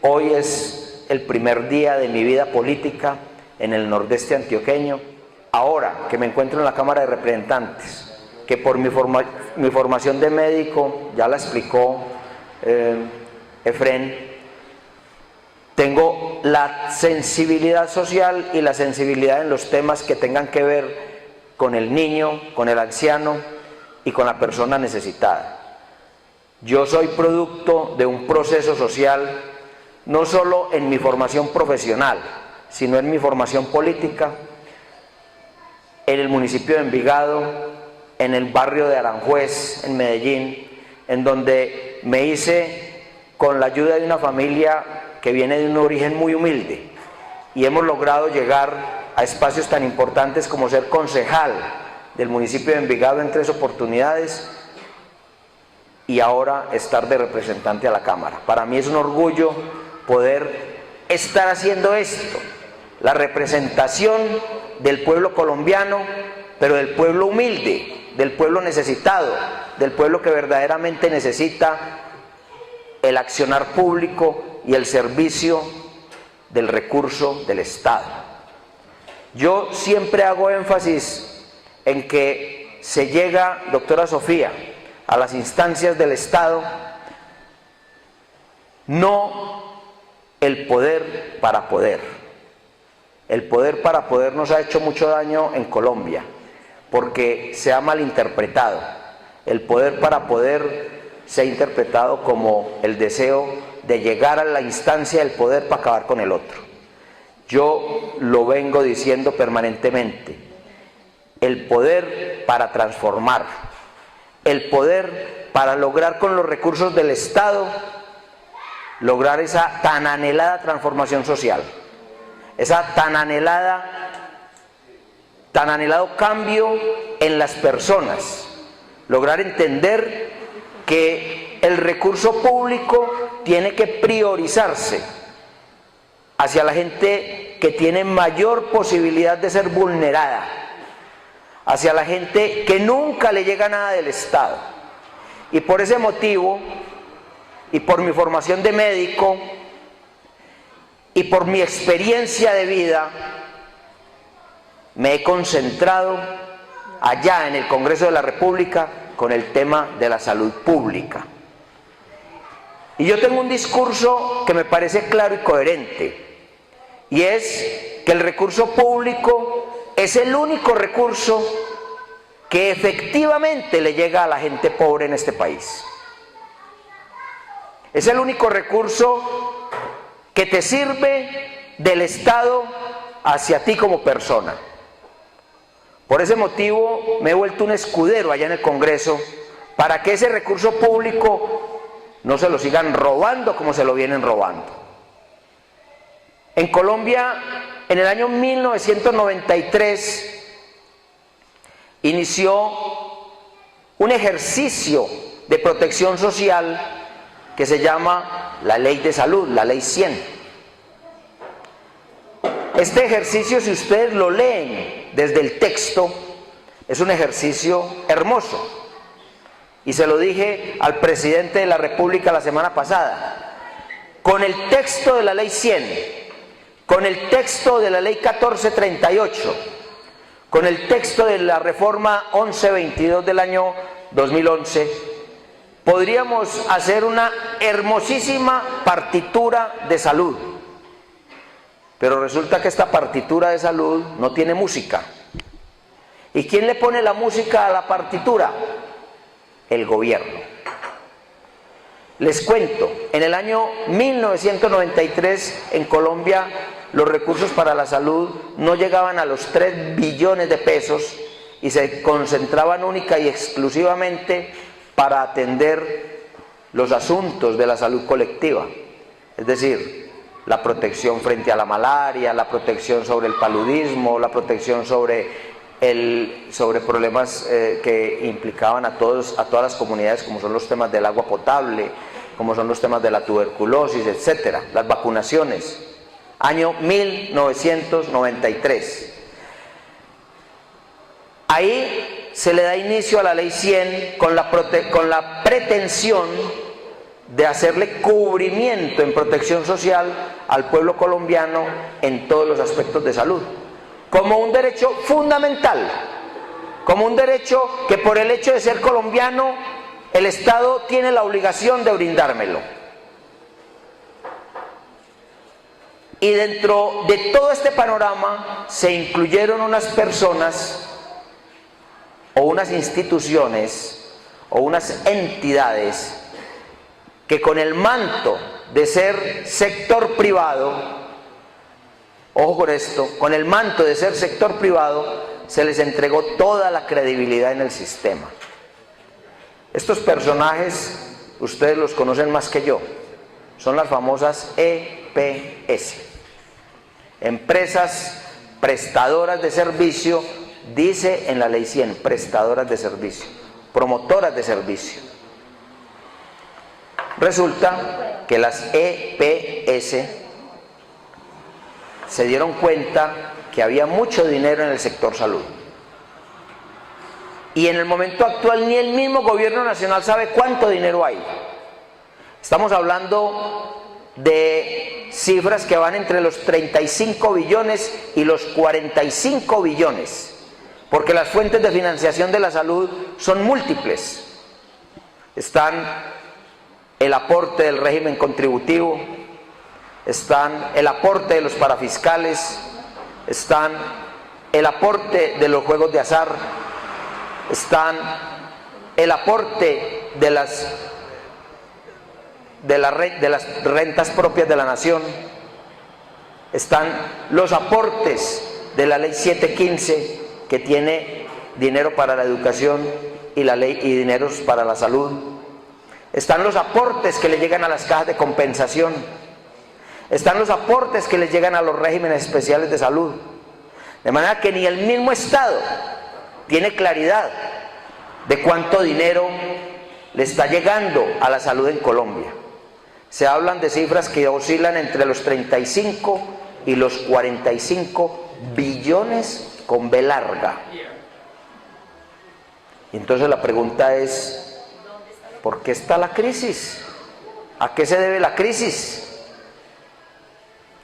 Hoy es el primer día de mi vida política en el nordeste antioqueño. Ahora que me encuentro en la Cámara de Representantes, que por mi formación de médico, ya la explicó Efrén, tengo la sensibilidad social y la sensibilidad en los temas que tengan que ver con el niño, con el anciano y con la persona necesitada. Yo soy producto de un proceso social, no solo en mi formación profesional, sino en mi formación política, en el municipio de Envigado, en el barrio de Aranjuez, en Medellín, en donde me hice con la ayuda de una familia que viene de un origen muy humilde, y hemos logrado llegar a espacios tan importantes como ser concejal del municipio de Envigado en 3 oportunidades y ahora estar de representante a la Cámara. Para mí es un orgullo poder estar haciendo esto, la representación del pueblo colombiano, pero del pueblo humilde, del pueblo necesitado, del pueblo que verdaderamente necesita el accionar público y el servicio del recurso del Estado. Yo siempre hago énfasis en que se llega, doctora Sofía, a las instancias del Estado, no el poder para poder. El poder para poder nos ha hecho mucho daño en Colombia, porque se ha malinterpretado. El poder para poder se ha interpretado como el deseo de llegar a la instancia del poder para acabar con el otro. Yo lo vengo diciendo permanentemente: el poder para transformar, el poder para lograr con los recursos del Estado, lograr esa tan anhelada transformación social, esa tan anhelado cambio en las personas, lograr entender que el recurso público tiene que priorizarse hacia la gente que tiene mayor posibilidad de ser vulnerada, hacia la gente que nunca le llega nada del Estado. Y por ese motivo, y por mi formación de médico, y por mi experiencia de vida, me he concentrado allá en el Congreso de la República con el tema de la salud pública. Y yo tengo un discurso que me parece claro y coherente, y es que el recurso público es el único recurso que efectivamente le llega a la gente pobre en este país. Es el único recurso que te sirve del Estado hacia ti como persona. Por ese motivo me he vuelto un escudero allá en el Congreso para que ese recurso público no se lo sigan robando como se lo vienen robando. En Colombia, en el año 1993, inició un ejercicio de protección social que se llama la Ley de Salud, la Ley 100. Este ejercicio, si ustedes lo leen desde el texto, es un ejercicio hermoso. Y se lo dije al presidente de la República la semana pasada. Con el texto de la Ley 100, con el texto de la Ley 1438, con el texto de la Reforma 1122 del año 2011, podríamos hacer una hermosísima partitura de salud. Pero resulta que esta partitura de salud no tiene música. ¿Y quién le pone la música a la partitura? El gobierno. Les cuento, en el año 1993 en Colombia los recursos para la salud no llegaban a los 3 billones de pesos y se concentraban única y exclusivamente para atender los asuntos de la salud colectiva, es decir, la protección frente a la malaria, la protección sobre el paludismo, la protección sobre problemas que implicaban a todas las comunidades, como son los temas del agua potable, como son los temas de la tuberculosis, etcétera, las vacunaciones. Año 1993. Ahí se le da inicio a la Ley 100 con la pretensión de hacerle cubrimiento en protección social al pueblo colombiano en todos los aspectos de salud, como un derecho fundamental, como un derecho que por el hecho de ser colombiano el Estado tiene la obligación de brindármelo. Y dentro de todo este panorama se incluyeron unas personas o unas instituciones o unas entidades que con el manto de ser sector privado, ojo con esto, con el manto de ser sector privado se les entregó toda la credibilidad en el sistema. Estos personajes, ustedes los conocen más que yo, son las famosas EPS, empresas prestadoras de servicio, dice en la ley 100, prestadoras de servicio, promotoras de servicio. Resulta que las EPS se dieron cuenta que había mucho dinero en el sector salud. Y en el momento actual ni el mismo gobierno nacional sabe cuánto dinero hay. Estamos hablando de cifras que van entre los 35 billones y los 45 billones, porque las fuentes de financiación de la salud son múltiples. Están el aporte del régimen contributivo, están el aporte de los parafiscales, están el aporte de los juegos de azar, están el aporte de las rentas propias de la nación, están los aportes de la ley 715 que tiene dinero para la educación y la ley y dineros para la salud. Están los aportes que le llegan a las cajas de compensación, están los aportes que les llegan a los regímenes especiales de salud, de manera que ni el mismo Estado tiene claridad de cuánto dinero le está llegando a la salud en Colombia. Se hablan de cifras que oscilan entre los 35 y los 45 billones con B larga. Y entonces la pregunta es, ¿por qué está la crisis? ¿A qué se debe la crisis?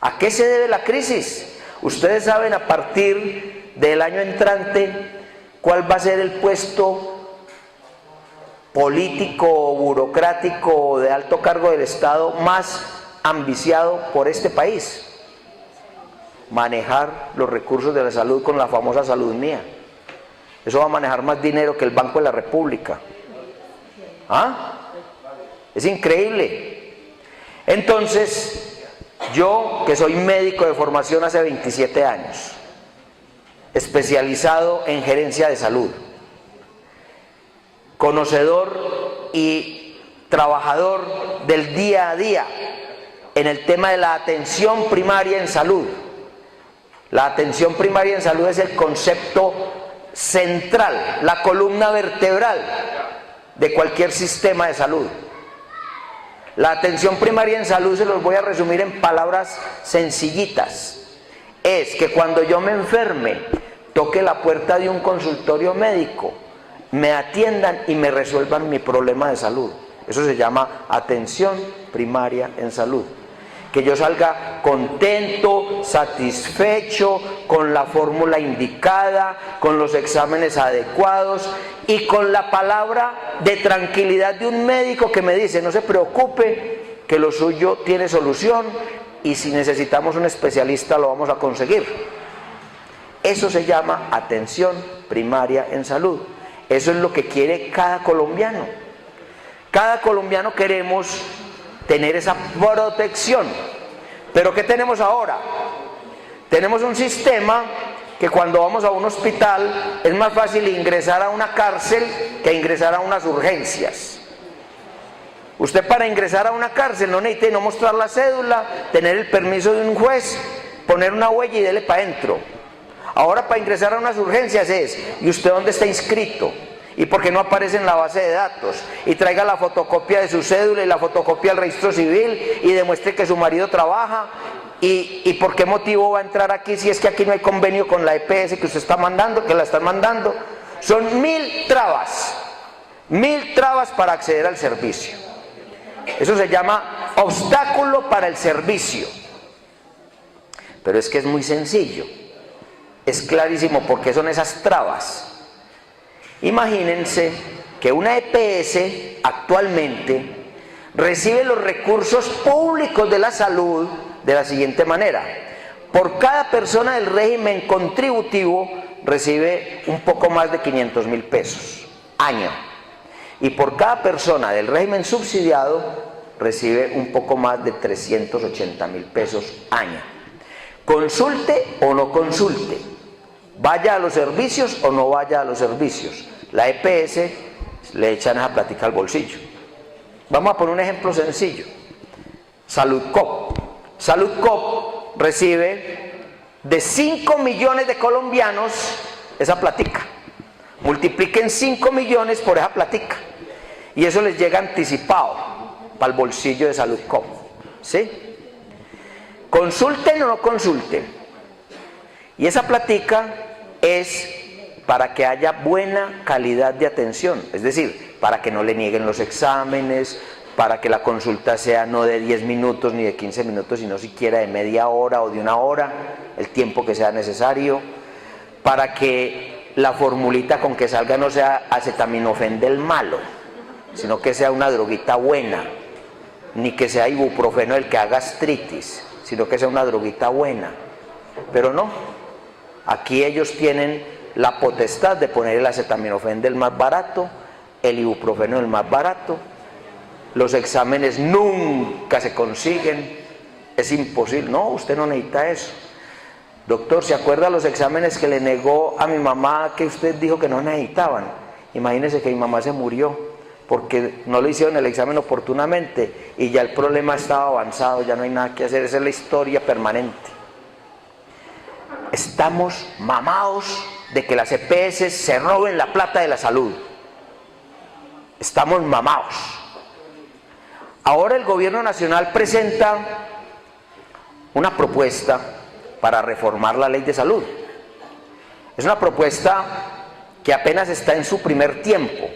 ¿A qué se debe la crisis? Ustedes saben a partir del año entrante cuál va a ser el puesto político o burocrático de alto cargo del Estado más ambiciado por este país. Manejar los recursos de la salud con la famosa salud mía. Eso va a manejar más dinero que el Banco de la República. ¿Ah? Es increíble. Entonces, yo que soy médico de formación hace 27 años, especializado en gerencia de salud, conocedor y trabajador del día a día en el tema de la atención primaria en salud. La atención primaria en salud es el concepto central, la columna vertebral de cualquier sistema de salud. La atención primaria en salud, se los voy a resumir en palabras sencillitas, es que cuando yo me enferme, toque la puerta de un consultorio médico, me atiendan y me resuelvan mi problema de salud. Eso se llama atención primaria en salud. Que yo salga contento, satisfecho, con la fórmula indicada, con los exámenes adecuados y con la palabra de tranquilidad de un médico que me dice, no se preocupe, que lo suyo tiene solución y si necesitamos un especialista lo vamos a conseguir. Eso se llama atención primaria en salud. Eso es lo que quiere cada colombiano. Cada colombiano queremos tener esa protección. Pero ¿qué tenemos ahora? Tenemos un sistema que cuando vamos a un hospital es más fácil ingresar a una cárcel que ingresar a unas urgencias. Usted para ingresar a una cárcel no necesita no mostrar la cédula, tener el permiso de un juez, poner una huella y dele para adentro. Ahora para ingresar a unas urgencias es, ¿y usted dónde está inscrito? ¿Y por qué no aparece en la base de datos? Y traiga la fotocopia de su cédula y la fotocopia del registro civil y demuestre que su marido trabaja. ¿Y por qué motivo va a entrar aquí si es que aquí no hay convenio con la EPS que usted está mandando, que la están mandando? Son 1000 trabas para acceder al servicio. Eso se llama obstáculo para el servicio. Pero es que es muy sencillo, es clarísimo por qué son esas trabas. Imagínense que una EPS actualmente recibe los recursos públicos de la salud de la siguiente manera. Por cada persona del régimen contributivo recibe un poco más de 500.000 pesos año, y por cada persona del régimen subsidiado recibe un poco más de 380.000 pesos año. Consulte o no consulte, vaya a los servicios o no vaya a los servicios, la EPS le echan esa plática al bolsillo. Vamos a poner un ejemplo sencillo. Saludcop. Saludcop recibe de 5 millones de colombianos esa plática. Multipliquen 5 millones por esa plática y eso les llega anticipado para el bolsillo de Saludcop, ¿sí? Consulten o no consulten, y esa plática es para que haya buena calidad de atención, es decir, para que no le nieguen los exámenes, para que la consulta sea no de 10 minutos ni de 15 minutos, sino siquiera de media hora o de una hora, el tiempo que sea necesario, para que la formulita con que salga no sea acetaminofén del malo, sino que sea una droguita buena, ni que sea ibuprofeno el que haga gastritis, sino que sea una droguita buena. Pero no, aquí ellos tienen la potestad de poner el acetaminofén del más barato, el ibuprofeno del más barato, los exámenes nunca se consiguen, es imposible, no, usted no necesita eso. Doctor, ¿se acuerda los exámenes que le negó a mi mamá que usted dijo que no necesitaban? Imagínese que mi mamá se murió porque no le hicieron el examen oportunamente y ya el problema estaba avanzado, ya no hay nada que hacer, esa es la historia permanente. Estamos mamados de que las EPS se roben la plata de la salud. Estamos mamados. Ahora el gobierno nacional presenta una propuesta para reformar la ley de salud. Es una propuesta que apenas está en su primer tiempo.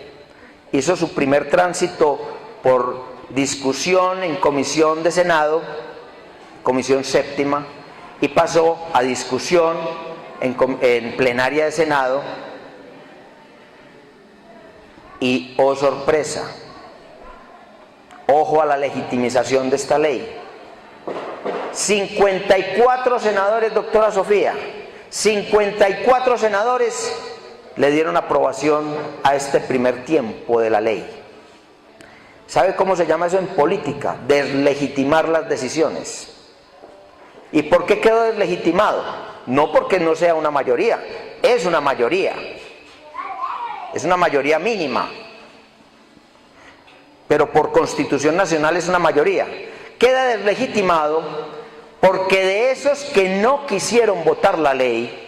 Hizo su primer tránsito por discusión en comisión de Senado, comisión séptima, y pasó a discusión en plenaria de Senado, y oh sorpresa, ojo a la legitimización de esta ley. 54 senadores, doctora Sofía, 54 senadores le dieron aprobación a este primer tiempo de la ley. ¿Sabe cómo se llama eso en política? Deslegitimar las decisiones. ¿Y por qué quedó deslegitimado? No porque no sea una mayoría, es una mayoría mínima, pero por Constitución Nacional es una mayoría. Queda deslegitimado porque de esos que no quisieron votar la ley,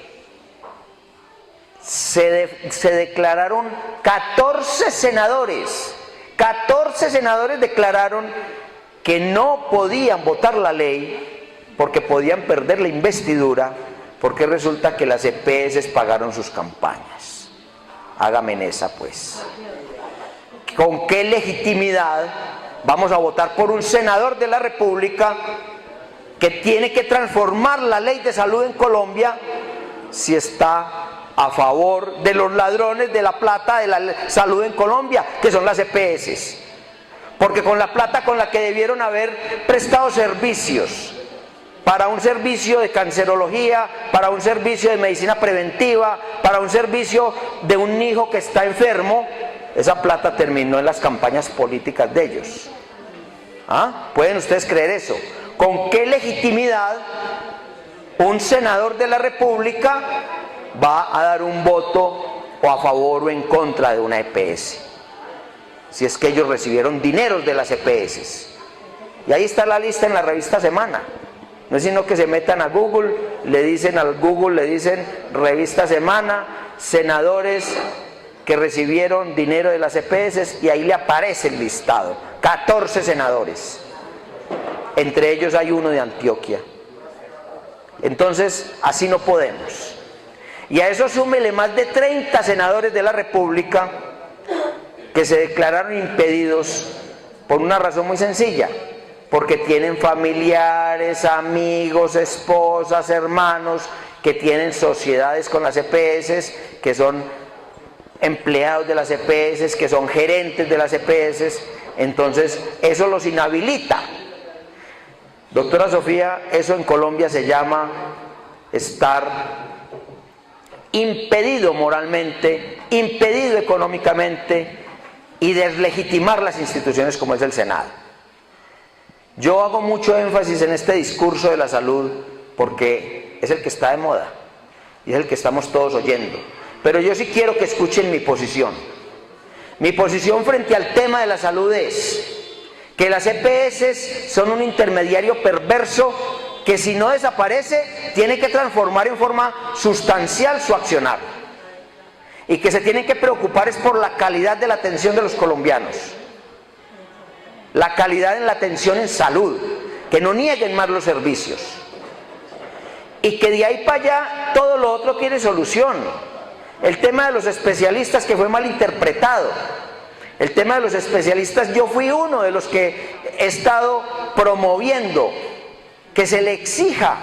se declararon 14 senadores. 14 senadores declararon que no podían votar la ley porque podían perder la investidura, porque resulta que las EPS pagaron sus campañas. Hágame esa pues. ¿Con qué legitimidad vamos a votar por un senador de la República que tiene que transformar la ley de salud en Colombia si está a favor de los ladrones de la plata de la salud en Colombia, que son las EPS? Porque con la plata con la que debieron haber prestado servicios, para un servicio de cancerología, para un servicio de medicina preventiva, para un servicio de un hijo que está enfermo, esa plata terminó en las campañas políticas de ellos. ¿Ah? ¿Pueden ustedes creer eso? ¿Con qué legitimidad un senador de la República va a dar un voto o a favor o en contra de una EPS? Si es que ellos recibieron dineros de las EPS. Y ahí está la lista en la revista Semana. No es sino que se metan a Google, le dicen revista Semana, senadores que recibieron dinero de las EPS, y ahí le aparece el listado. 14 senadores. Entre ellos hay uno de Antioquia. Entonces, así no podemos. Y a eso súmele más de 30 senadores de la República que se declararon impedidos Por una razón muy sencilla, porque tienen familiares, amigos, esposas, hermanos, que tienen sociedades con las EPS, que son empleados de las EPS, que son gerentes de las EPS, entonces eso los inhabilita. Doctora Sofía, eso en Colombia se llama estar impedido moralmente, impedido económicamente y deslegitimar las instituciones como es el Senado. Yo hago mucho énfasis en este discurso de la salud porque es el que está de moda y es el que estamos todos oyendo. Pero yo sí quiero que escuchen mi posición. Mi posición frente al tema de la salud es que las EPS son un intermediario perverso que si no desaparece tiene que transformar en forma sustancial su accionar y que se tienen que preocupar es por la calidad de la atención de los colombianos, la calidad en la atención en salud, que no nieguen más los servicios y que de ahí para allá todo lo otro tiene solución. El tema de los especialistas que fue mal interpretado, el tema de los especialistas, yo fui uno de los que he estado promoviendo que se le exija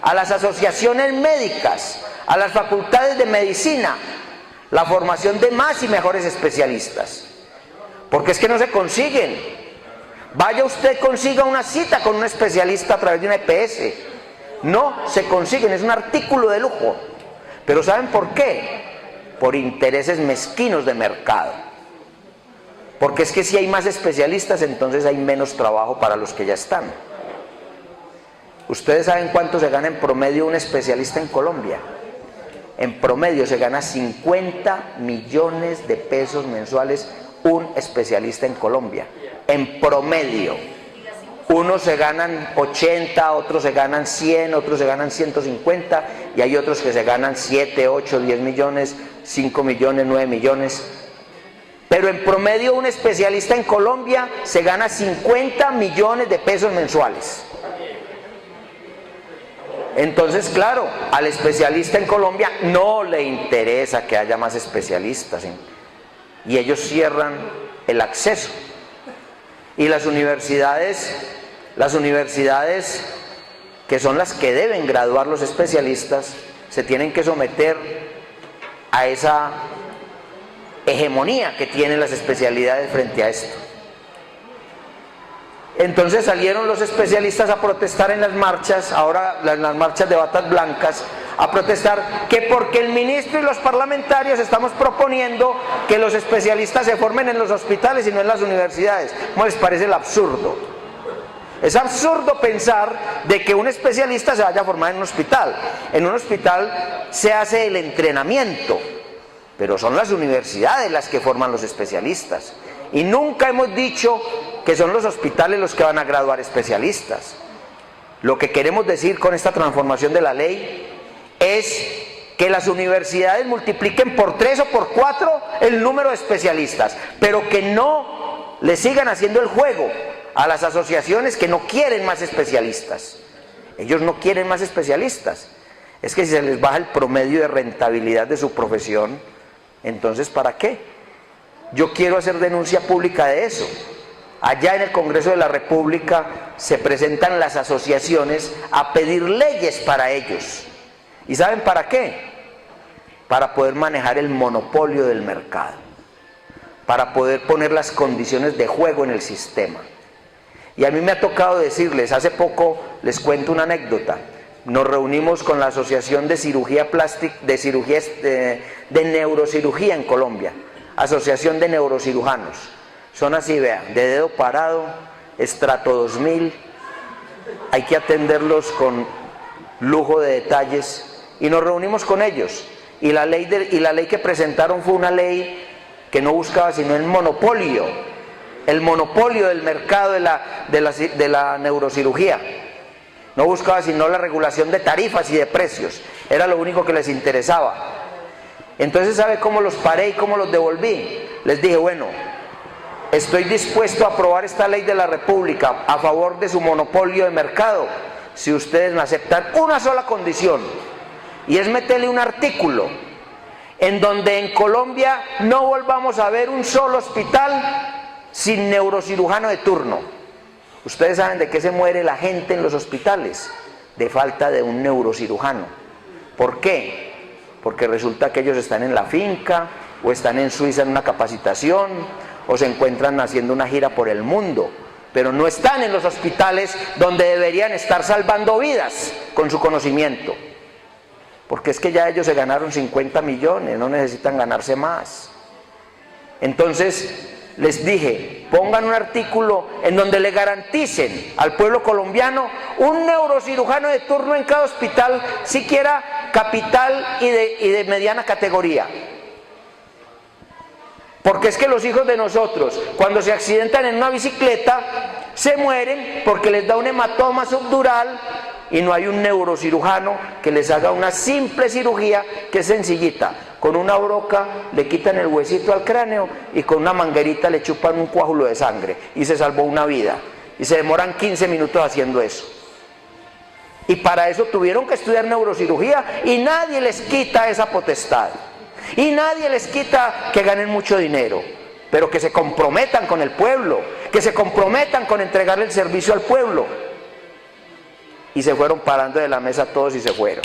a las asociaciones médicas, a las facultades de medicina, la formación de más y mejores especialistas, porque es que no se consiguen. Vaya usted, consiga una cita con un especialista a través de una EPS, no se consiguen, es un artículo de lujo. Pero ¿saben por qué? Por intereses mezquinos de mercado, porque es que si hay más especialistas entonces hay menos trabajo para los que ya están. ¿Ustedes saben cuánto se gana en promedio un especialista en Colombia? En promedio se gana 50 millones de pesos mensuales un especialista en Colombia, en promedio. Unos se ganan 80, otros se ganan 100, otros se ganan 150 y hay otros que se ganan 7, 8, 10 millones, 5 millones, 9 millones. Pero en promedio un especialista en Colombia se gana 50 millones de pesos mensuales. Entonces, claro, al especialista en Colombia no le interesa que haya más especialistas, ¿sí? Y ellos cierran el acceso. Y las universidades que son las que deben graduar los especialistas, se tienen que someter a esa hegemonía que tienen las especialidades frente a esto. Entonces salieron los especialistas a protestar en las marchas, ahora en las marchas de batas blancas, a protestar que porque el ministro y los parlamentarios estamos proponiendo que los especialistas se formen en los hospitales y no en las universidades. ¿Cómo les parece el absurdo? Es absurdo pensar de que un especialista se vaya a formar en un hospital. En un hospital se hace el entrenamiento, pero son las universidades las que forman los especialistas. Y nunca hemos dicho que son los hospitales los que van a graduar especialistas. Lo que queremos decir con esta transformación de la ley es que las universidades multipliquen por 3 o por 4 el número de especialistas, pero que no le sigan haciendo el juego a las asociaciones que no quieren más especialistas. Ellos no quieren más especialistas. Es que si se les baja el promedio de rentabilidad de su profesión, entonces ¿para qué? Yo quiero hacer denuncia pública de eso. Allá en el Congreso de la República se presentan las asociaciones a pedir leyes para ellos. ¿Y saben para qué? Para poder manejar el monopolio del mercado, para poder poner las condiciones de juego en el sistema. Y a mí me ha tocado decirles, hace poco les cuento una anécdota, nos reunimos con la Asociación de Cirugía Plástica, de Neurocirugía en Colombia, Asociación de Neurocirujanos, son así, vean, de dedo parado, estrato 2000, hay que atenderlos con lujo de detalles, y nos reunimos con ellos, y la ley que presentaron fue una ley que no buscaba sino el monopolio del mercado de la neurocirugía, no buscaba sino la regulación de tarifas y de precios, era lo único que les interesaba. Entonces, ¿sabe cómo los paré y cómo los devolví? Les dije, bueno, estoy dispuesto a aprobar esta ley de la República a favor de su monopolio de mercado si ustedes me aceptan una sola condición, y es meterle un artículo en donde en Colombia no volvamos a ver un solo hospital sin neurocirujano de turno. Ustedes saben de qué se muere la gente en los hospitales, de falta de un neurocirujano. ¿Por qué? Porque resulta que ellos están en la finca, o están en Suiza en una capacitación, o se encuentran haciendo una gira por el mundo, pero no están en los hospitales donde deberían estar salvando vidas con su conocimiento. Porque es que ya ellos se ganaron 50 millones, no necesitan ganarse más. Entonces, les dije, pongan un artículo en donde le garanticen al pueblo colombiano un neurocirujano de turno en cada hospital, siquiera capital y de mediana categoría. Porque es que los hijos de nosotros, cuando se accidentan en una bicicleta, se mueren porque les da un hematoma subdural y no hay un neurocirujano que les haga una simple cirugía que es sencillita. Con una broca le quitan el huesito al cráneo y con una manguerita le chupan un coágulo de sangre y se salvó una vida. Y se demoran 15 minutos haciendo eso. Y para eso tuvieron que estudiar neurocirugía y nadie les quita esa potestad. Y nadie les quita que ganen mucho dinero, pero que se comprometan con el pueblo, que se comprometan con entregarle el servicio al pueblo. Y se fueron parando de la mesa todos y se fueron.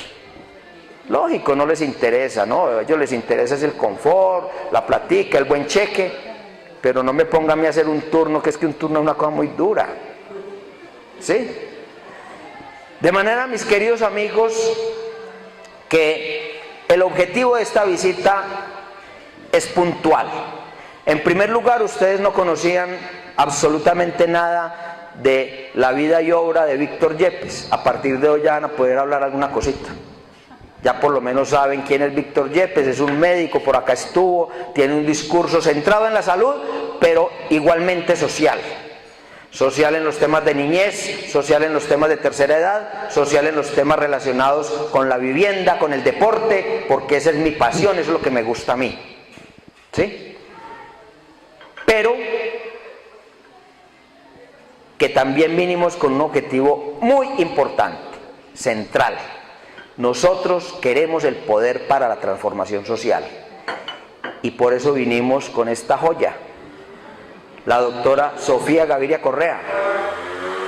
Lógico, no les interesa, ¿no? A ellos les interesa es el confort, la platica, el buen cheque, pero no me ponga a mí a hacer un turno, que es que un turno es una cosa muy dura. ¿Sí? De manera, mis queridos amigos, que el objetivo de esta visita es puntual. En primer lugar, ustedes no conocían absolutamente nada de la vida y obra de Víctor Yepes. A partir de hoy ya van a poder hablar alguna cosita. Ya por lo menos saben quién es Víctor Yepes, es un médico, por acá estuvo, tiene un discurso centrado en la salud, pero igualmente social. Social en los temas de niñez, social en los temas de tercera edad, social en los temas relacionados con la vivienda, con el deporte, porque esa es mi pasión, eso es lo que me gusta a mí. ¿Sí? Pero que también vinimos con un objetivo muy importante, central. Nosotros queremos el poder para la transformación social y por eso vinimos con esta joya, la doctora Sofía Gaviria Correa.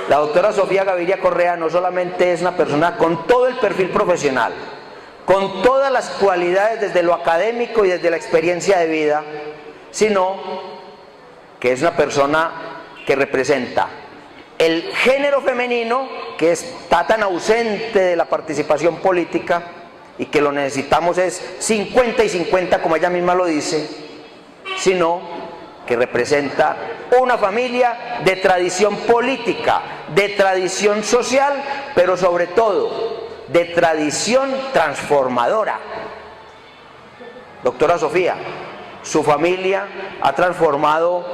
La doctora Sofía Gaviria Correa no solamente es una persona con todo el perfil profesional, con todas las cualidades desde lo académico y desde la experiencia de vida, sino que es una persona que representa el género femenino, que está tan ausente de la participación política y que lo necesitamos es 50 y 50, como ella misma lo dice, sino que representa una familia de tradición política, de tradición social, pero sobre todo de tradición transformadora. Doctora Sofía, su familia ha transformado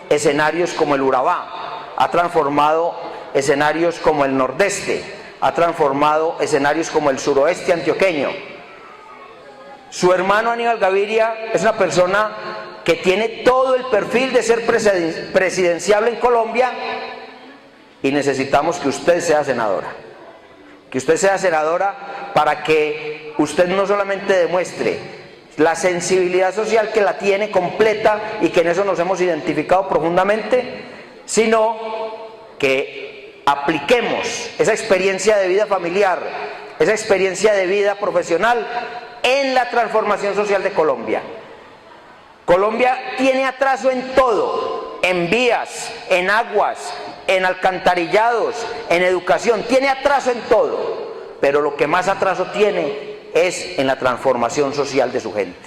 escenarios como el Urabá, ha transformado escenarios como el Nordeste, ha transformado escenarios como el suroeste antioqueño. Su hermano Aníbal Gaviria es una persona que tiene todo el perfil de ser presidenciable en Colombia y necesitamos que usted sea senadora. Que usted sea senadora para que usted no solamente demuestre la sensibilidad social que la tiene completa y que en eso nos hemos identificado profundamente, sino que apliquemos esa experiencia de vida familiar, esa experiencia de vida profesional en la transformación social de Colombia. Colombia tiene atraso en todo, en vías, en aguas, en alcantarillados, en educación, tiene atraso en todo, pero lo que más atraso tiene es en la transformación social de su gente.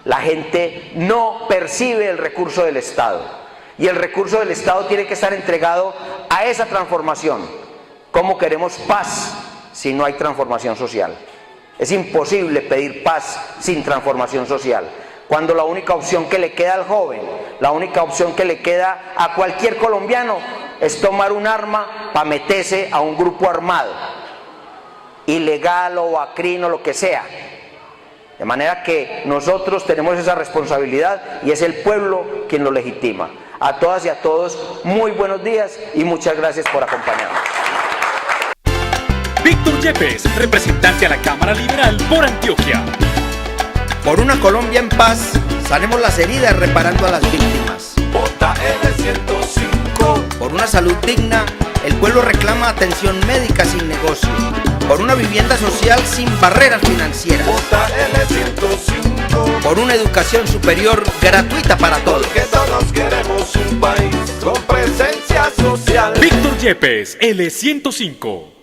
La gente no percibe el recurso del Estado. Y el recurso del Estado tiene que estar entregado a esa transformación. ¿Cómo queremos paz si no hay transformación social? Es imposible pedir paz sin transformación social. Cuando la única opción que le queda al joven, la única opción que le queda a cualquier colombiano es tomar un arma para meterse a un grupo armado, ilegal o acrino, lo que sea. De manera que nosotros tenemos esa responsabilidad y es el pueblo quien lo legitima. A todas y a todos, muy buenos días y muchas gracias por acompañarnos. Víctor Yepes, representante a la Cámara Liberal por Antioquia. Por una Colombia en paz, sanemos las heridas reparando a las víctimas. JL105. Por una salud digna, el pueblo reclama atención médica sin negocio. Por una vivienda social sin barreras financieras. JL105. Por una educación superior gratuita para todos. Porque todos queremos un país con presencia social. Víctor Yepes, L105.